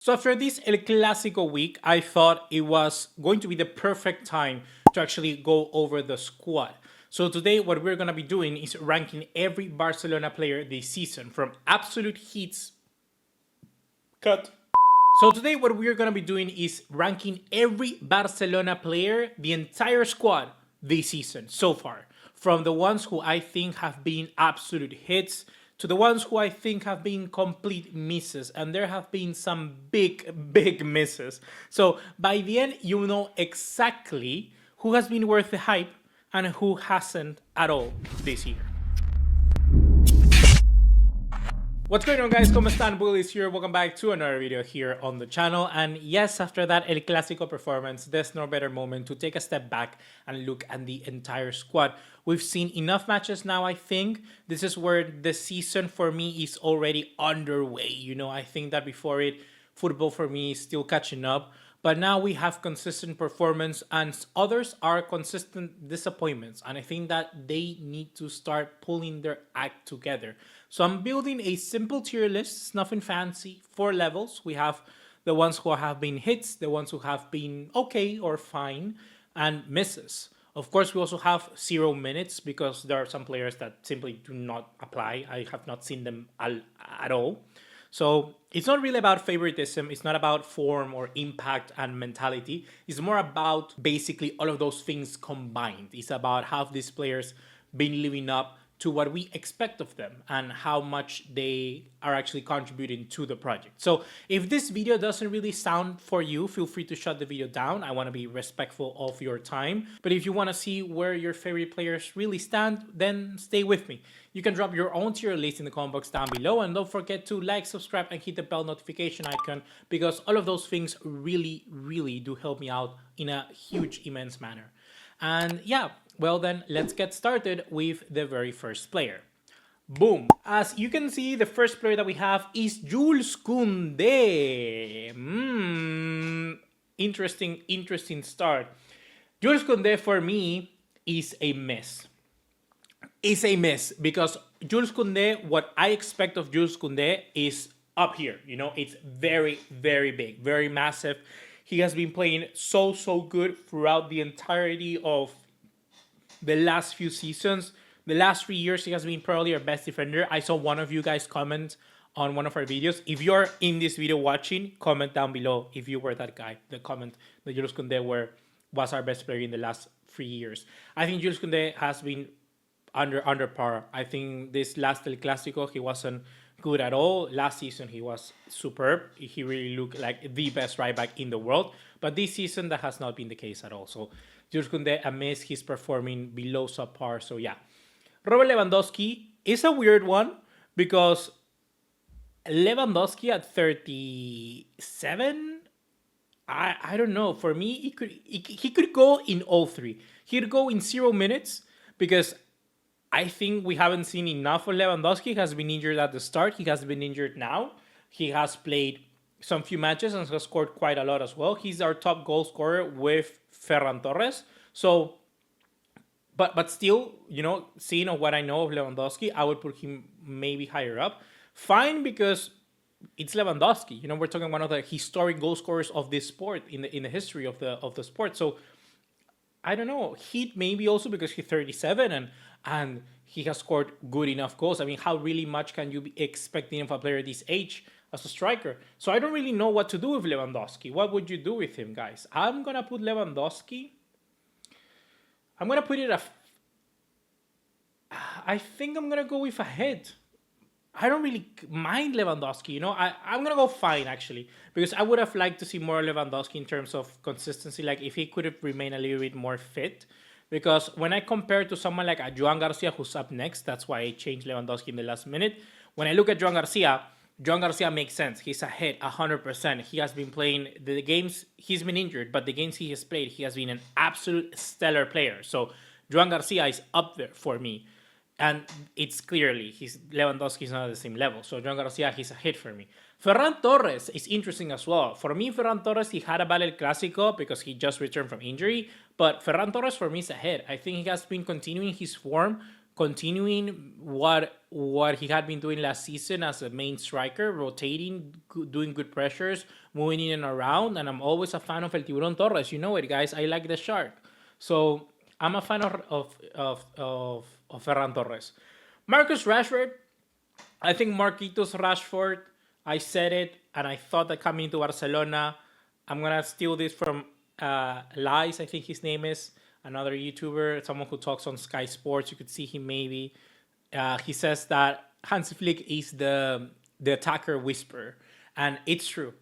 So after this El Clásico week, I thought it was going to be the perfect time to actually go over the squad. So today what we're going to be doing is ranking every Barcelona player this season from absolute hits cut. So today what we're going to be doing is ranking every Barcelona player, the entire squad this season so far. From the ones who I think have been absolute hits to the ones who I think have been complete misses. And there have been some big misses. So by the end, you know exactly who has been worth the hype and who hasn't at all this year. What's going on, guys? ¿Cómo están? BugaLuis here. Welcome back to another video here on the channel. And yes, after that El Clásico performance, there's no better moment to take a step back and look at the entire squad. We've seen enough matches now, I think. This is where the season for me is already underway. You know, I think that before it, football for me is still catching up. But now we have consistent performance and others are consistent disappointments. And I think that they need to start pulling their act together. So I'm building a simple tier list. It's nothing fancy. 4 levels. We have the ones who have been hits, the ones who have been okay or fine, and misses. Of course, we also have 0 minutes because there are some players that simply do not apply. I have not seen them at all. So it's not really about favoritism. It's not about form or impact and mentality. It's more about basically all of those things combined. It's about how these players been living up to what we expect of them and how much they are actually contributing to the project. So if this video doesn't really sound for you, feel free to shut the video down. I want to be respectful of your time. But if you want to see where your favorite players really stand, then stay with me. You can drop your own tier list in the comment box down below, and don't forget to like, subscribe, and hit the bell notification icon because all of those things really do help me out in a huge, immense manner. And yeah, well then, let's get started with the very first player. Boom. As you can see, the first player that we have is Jules Koundé. Interesting start. Jules Koundé for me is a mess. It's a miss because Jules Koundé, what I expect of Jules Koundé is up here. You know, it's very big, very massive. He has been playing so good throughout the entirety of the last few seasons. The last 3 years, he has been probably our best defender. I saw one of you guys comment on one of our videos. If you're in this video watching, comment down below if you were that guy. The comment that Jules Koundé was our best player in the last 3 years. I think Jules Koundé has been under par. I think this last El Clásico, he wasn't good at all. Last season, he was superb. He really looked like the best right back in the world. But this season, that has not been the case at all. So Jules Koundé, a miss. He's performing below subpar. So yeah. Robert Lewandowski is a weird one because Lewandowski at 37, I don't know. For me, he could go in all 3. He could go in 0 minutes because I think we haven't seen enough of Lewandowski. He has been injured at the start. He has been injured now. He has played some few matches and has scored quite a lot as well. He's our top goal scorer with Ferran Torres. So, but still, you know, seeing what I know of Lewandowski, I would put him maybe higher up. Fine, because it's Lewandowski. You know, we're talking one of the historic goal scorers of this sport in the history of the sport. So I don't know. Heat maybe also because he's 37 and he has scored good enough goals. I mean, how really much can you be expecting of a player this age as a striker? So I don't really know what to do with Lewandowski. What would you do with him, guys? I'm going to put Lewandowski. I'm going to put it I think I'm going to go with a head. I don't really mind Lewandowski, you know. I'm going to go fine, actually, because I would have liked to see more Lewandowski in terms of consistency, like if he could have remained a little bit more fit. Because when I compare to someone like a Joan Garcia, who's up next, that's why I changed Lewandowski in the last minute. When I look at Joan Garcia makes sense. He's ahead 100%. He has been playing the games, he's been injured, but the games he has played, he has been an absolute stellar player. So Joan Garcia is up there for me. And it's clearly, Lewandowski is not at the same level. So Joan Garcia, he's a hit for me. Ferran Torres is interesting as well. For me, Ferran Torres, he had a bad El Clásico because he just returned from injury. But Ferran Torres, for me, is a hit. I think he has been continuing his form continuing what he had been doing last season as a main striker, rotating, doing good pressures, moving in and around. And I'm always a fan of El Tiburon Torres. You know it, guys. I like the shark. So I'm a fan of Ferran Torres. Marcus Rashford. I think Marquitos Rashford. I said it, and I thought that coming into Barcelona, I'm gonna steal this from Lies. I think his name is another YouTuber, someone who talks on Sky Sports. You could see him maybe. He says that Hansi Flick is the attacker whisperer, and it's true.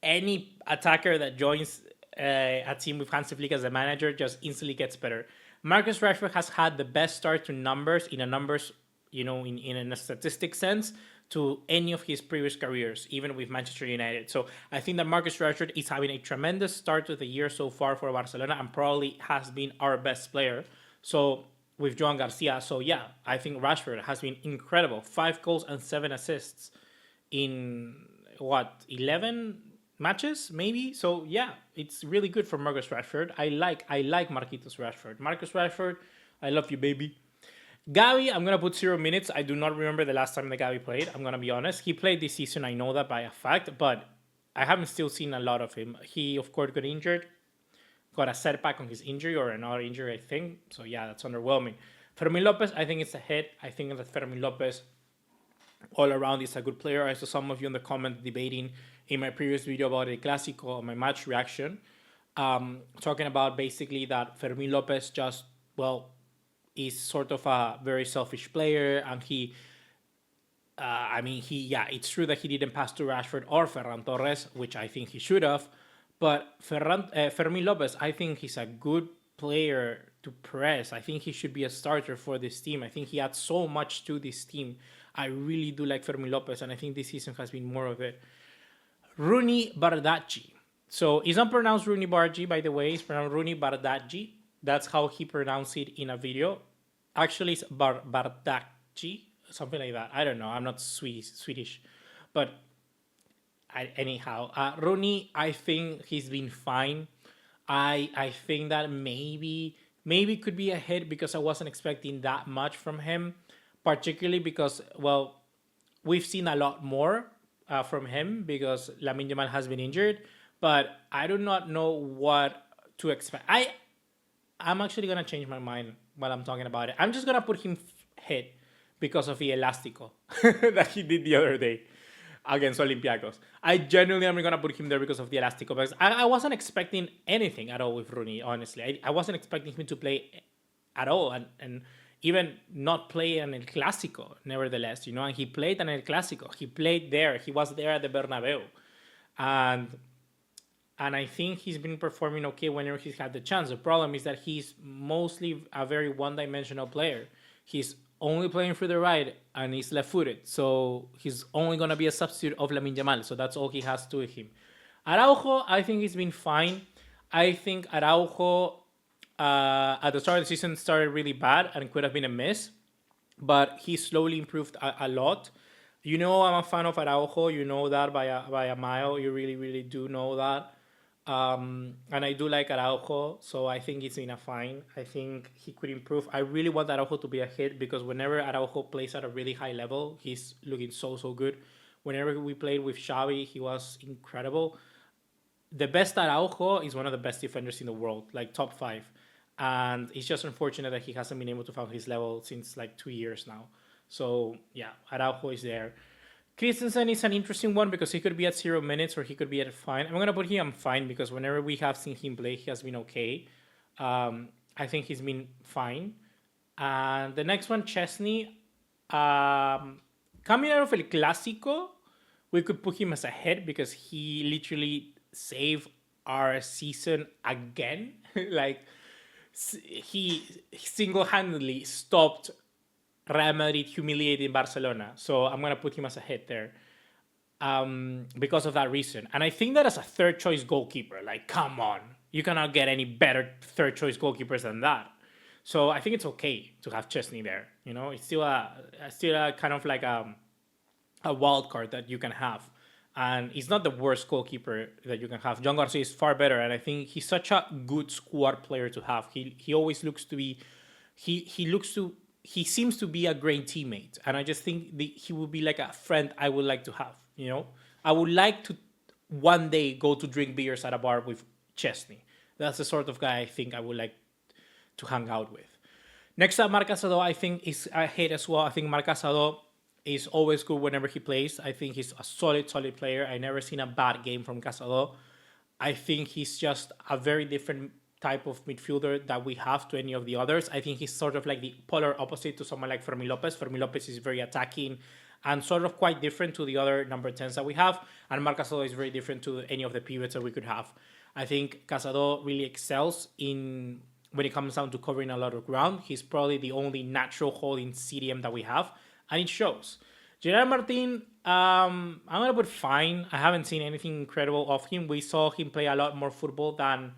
Any attacker that joins a team with Hansi Flick as a manager just instantly gets better. Marcus Rashford has had the best start to numbers in a statistic sense to any of his previous careers, even with Manchester United. So I think that Marcus Rashford is having a tremendous start to the year so far for Barcelona and probably has been our best player. So with Joan Garcia. So yeah, I think Rashford has been incredible. 5 goals and 7 assists in 11 matches maybe. So yeah, it's really good for Marcus Rashford. I like Marquitos Rashford. Marcus Rashford, I love you, baby. Gavi, I'm going to put 0 minutes. I do not remember the last time that Gavi played. I'm going to be honest. He played this season. I know that by a fact, but I haven't still seen a lot of him. He, of course, got injured, got a setback on his injury or another injury, I think. So, yeah, that's underwhelming. Fermin Lopez, I think it's a hit. I think that Fermin Lopez all around is a good player. I saw some of you in the comment debating in my previous video about El Clásico, my match reaction, talking about basically that Fermin Lopez just, is sort of a very selfish player, and it's true that he didn't pass to Rashford or Ferran Torres, which I think he should have, but Fermin Lopez, I think he's a good player to press. I think he should be a starter for this team. I think he adds so much to this team. I really do like Fermin Lopez, and I think this season has been more of it. Rooney Bardghji. So it's not pronounced Rooney Bardghji, by the way. It's pronounced Rooney Bardghji. That's how he pronounced it in a video. Actually, it's Bardghji, something like that. I don't know. I'm not Swedish. But anyhow, Rooney, I think he's been fine. I think that maybe could be a hit because I wasn't expecting that much from him, particularly because, we've seen a lot more from him because Lamine Yamal has been injured. But I do not know what to expect. I'm actually going to change my mind while I'm talking about it. I'm just going to put him hit because of the Elastico that he did the other day against Olympiacos. I genuinely am going to put him there because of the Elastico. Because I wasn't expecting anything at all with Rooney, honestly. I wasn't expecting him to play at all and even not play an El Clásico, nevertheless. And he played an El Clásico. He played there. He was there at the Bernabeu. And I think he's been performing okay whenever he's had the chance. The problem is that he's mostly a very one-dimensional player. He's only playing through the right and he's left-footed. So he's only going to be a substitute of Lamine Yamal. So that's all he has to him. Araujo, I think he's been fine. I think Araujo, at the start of the season, started really bad and could have been a miss. But he slowly improved a lot. I'm a fan of Araujo. You know that by a mile. You really, really do know that. And I do like Araujo, so I think it's been a fine. I think he could improve. I really want Araujo to be a hit because whenever Araujo plays at a really high level, he's looking so good. Whenever we played with Xavi, he was incredible. The best Araujo is one of the best defenders in the world, like top 5. And it's just unfortunate that he hasn't been able to find his level since like 2 years now. So yeah, Araujo is there. Christensen is an interesting one because he could be at 0 minutes or he could be at fine. I'm going to put him on fine because whenever we have seen him play, he has been okay. I think he's been fine. And the next one, Chesney. Coming out of El Clásico, we could put him as a head because he literally saved our season again. He single-handedly stopped Real Madrid humiliating Barcelona. So I'm going to put him as a hit there because of that reason. And I think that as a third-choice goalkeeper, come on. You cannot get any better third-choice goalkeepers than that. So I think it's okay to have Chesney there. It's still a kind of like a wild card that you can have. And he's not the worst goalkeeper that you can have. Joan Garcia is far better. And I think he's such a good squad player to have. He always looks to be... He looks to he seems to be a great teammate, and I just think he would be like a friend I would like to have. I would like to one day go to drink beers at a bar with Chesney. That's the sort of guy I think I would like to hang out with. Next up, Marc Casado, I think is a hit as well. I think Marc Casado is always good whenever he plays. I think he's a solid player. I never seen a bad game from Casado. I think he's just a very different type of midfielder that we have to any of the others. I think he's sort of like the polar opposite to someone like Fermi Lopez. Fermi Lopez is very attacking and sort of quite different to the other number 10s that we have. And Marc Casado is very different to any of the pivots that we could have. I think Casado really excels in when it comes down to covering a lot of ground. He's probably the only natural holding CDM that we have, and it shows. Gerard Martin, I'm going to put fine. I haven't seen anything incredible of him. We saw him play a lot more football than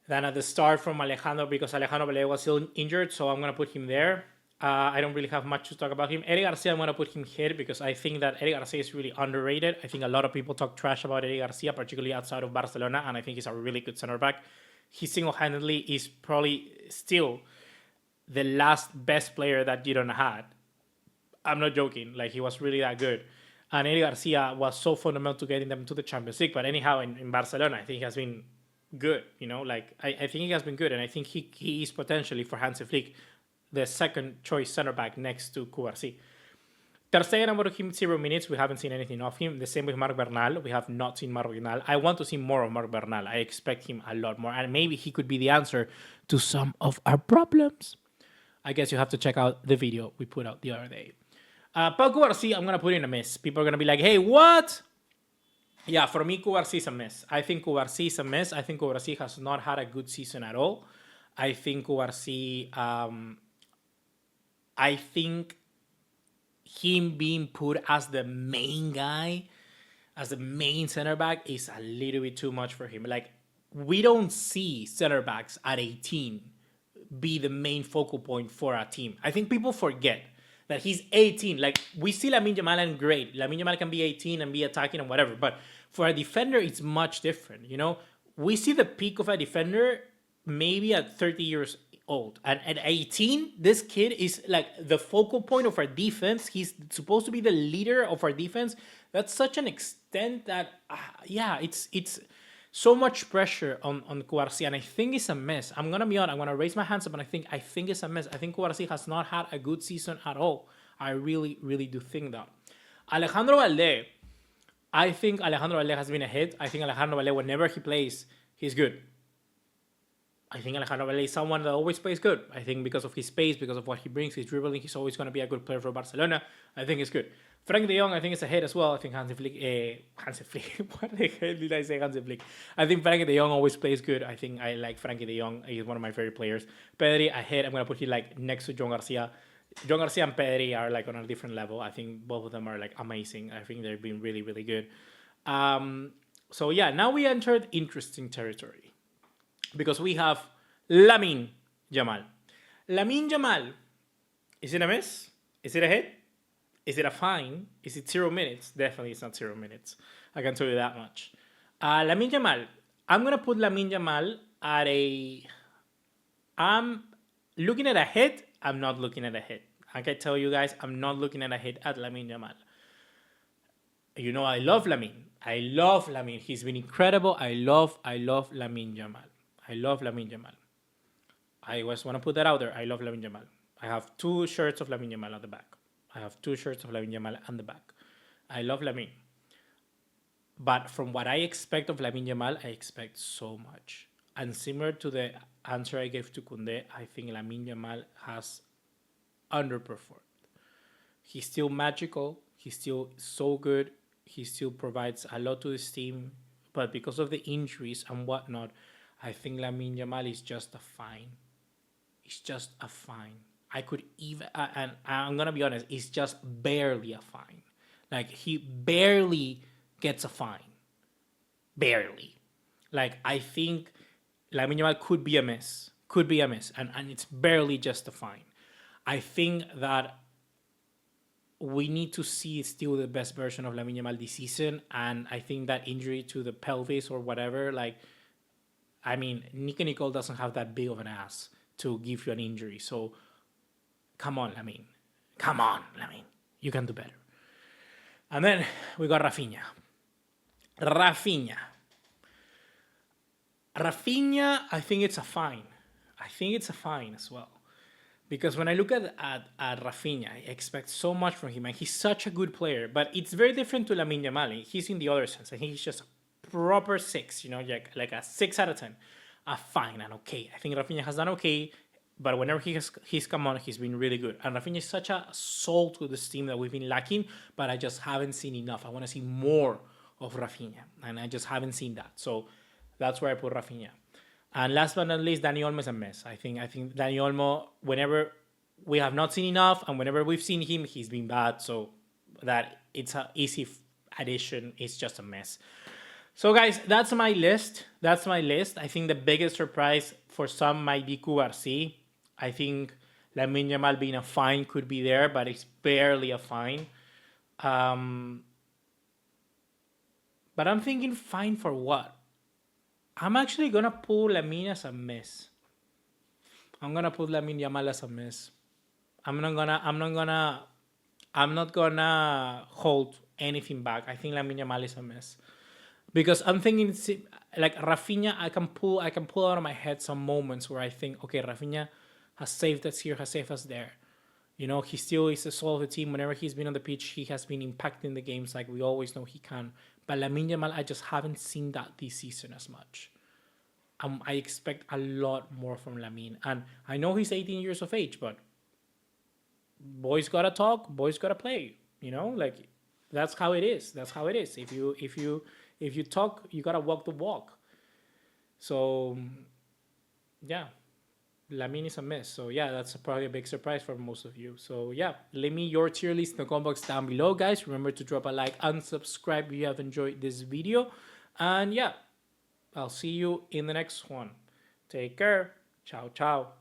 at the start from Alejandro, because Alejandro Vallejo was still injured, so I'm going to put him there. I don't really have much to talk about him. Eric Garcia, I'm going to put him here because I think that Eric Garcia is really underrated. I think a lot of people talk trash about Eric Garcia, particularly outside of Barcelona, and I think he's a really good center back. He single-handedly is probably still the last best player that Girona had. I'm not joking. Like, he was really that good. And Eric Garcia was so fundamental to getting them to the Champions League. But anyhow, in Barcelona, I think he has been good. I think he has been good. And I think he is potentially, for Hansi Flick, the second choice center back next to Cubarsí. Ter Stegen, I'm going to him 0 minutes. We haven't seen anything of him. The same with Marc Bernal. We have not seen Marc Bernal. I want to see more of Marc Bernal. I expect him a lot more. And maybe he could be the answer to some of our problems. I guess you have to check out the video we put out the other day. Pau Cubarsí, I'm going to put in a miss. People are going to be like, hey, what? Yeah, for me, Cubarsí is a miss. I think Cubarsí is a miss. I think Cubarsí has not had a good season at all. I think Cubarsí... I think him being put as the main guy, as the main center back, is a little bit too much for him. Like, we don't see center backs at 18 be the main focal point for our team. I think people forget that he's 18. Like, we see Lamine Yamal and great. Lamine Yamal can be 18 and be attacking and whatever. But for a defender, it's much different. We see the peak of a defender maybe at 30 years old. And at 18, this kid is like the focal point of our defense. He's supposed to be the leader of our defense. That's such an extent that, it's so much pressure on Cubarsí, and I think it's a mess. I'm going to be honest. I'm going to raise my hands up, and I think it's a mess. I think Cubarsí has not had a good season at all. I really, really do think that. Alejandro Valde, I think Alejandro Valde has been a hit. I think Alejandro Valde, whenever he plays, he's good. I think Alejandro Valde is someone that always plays good. I think because of his pace, because of what he brings, his dribbling, he's always going to be a good player for Barcelona. I think it's good. Frank de Jong, I think it's a hit as well. I think Hansi Flick, what the hell did I say, Hansi Flick? I think Frank de Jong always plays good. I think I like Frankie de Jong. He's one of my favorite players. Pedri, a hit. I'm going to put him like next to Joan Garcia. Joan Garcia and Pedri are like on a different level. I think both of them are like amazing. I think they've been really, really good. So yeah, now we entered interesting territory because we have Lamine Yamal. Lamine Yamal, is it a miss? Is it a hit? Is it a fine? Is it 0 minutes? Definitely it's not 0 minutes. I can tell you that much. Lamine Yamal, I'm going to put Lamine Yamal at a... I'm looking at a hit. I'm not looking at a hit. I can tell you guys, I'm not looking at a hit at Lamine Yamal. I love Lamine. I love Lamine. He's been incredible. I love Lamine Yamal. I love Lamine Yamal. I just want to put that out there. I love Lamine Yamal. I have 2 shirts of Lamine Yamal at the back. I have 2 shirts of Lamine Yamal on the back. I love Lamine. But from what I expect of Lamine Yamal, I expect so much. And similar to the answer I gave to Koundé, I think Lamine Yamal has underperformed. He's still magical. He's still so good. He still provides a lot to his team. But because of the injuries and whatnot, I think Lamine Yamal is just a fine. It's just a fine. I could even, and I'm going to be honest, it's just barely a fine. Like, he barely gets a fine. Barely. Like, I think Lamine Yamal could be a miss. Could be a miss. And it's barely just a fine. I think that we need to see still the best version of Lamine Yamal this season. And I think that injury to the pelvis or whatever, Nico Nicole doesn't have that big of an ass to give you an injury. So come on, Lamine. Come on, Lamine. You can do better. And then we got Rafinha. Rafinha, I think it's a fine. I think it's a fine as well. Because when I look at Rafinha, I expect so much from him, and he's such a good player. But it's very different to Lamine Yamal. He's in the other sense. I think he's just a proper 6, like a 6 out of 10. A fine and okay. I think Rafinha has done okay, but whenever he's come on, he's been really good. And Rafinha is such a soul to this team that we've been lacking, but I just haven't seen enough. I want to see more of Rafinha, and I just haven't seen that. So that's where I put Rafinha. And last but not least, Dani Olmo is a mess. I think Dani Olmo, whenever we have not seen enough, and whenever we've seen him, he's been bad. So that it's an easy addition. It's just a mess. So guys, that's my list. I think the biggest surprise for some might be Garcia. I think Lamine Yamal being a fine could be there, but it's barely a fine. But I'm thinking fine for what? I'm actually gonna pull Lamine as a miss. I'm gonna put Lamine Yamal as a miss. I'm not gonna hold anything back. I think Lamine Yamal is a miss. Because I'm thinking like Rafinha, I can pull out of my head some moments where I think, okay, Rafinha has saved us here, has saved us there. He still is the soul of the team. Whenever he's been on the pitch, he has been impacting the games like we always know he can. But Lamine Yamal, I just haven't seen that this season as much. I expect a lot more from Lamine. And I know he's 18 years of age, but boys gotta talk, boys gotta play. Like that's how it is. If you talk, you gotta walk the walk. So yeah. Lamine is a miss. So yeah, that's probably a big surprise for most of you. So yeah, leave me your tier list in the comment box down below, guys. Remember to drop a like and subscribe if you have enjoyed this video. And yeah, I'll see you in the next one. Take care. Ciao, ciao.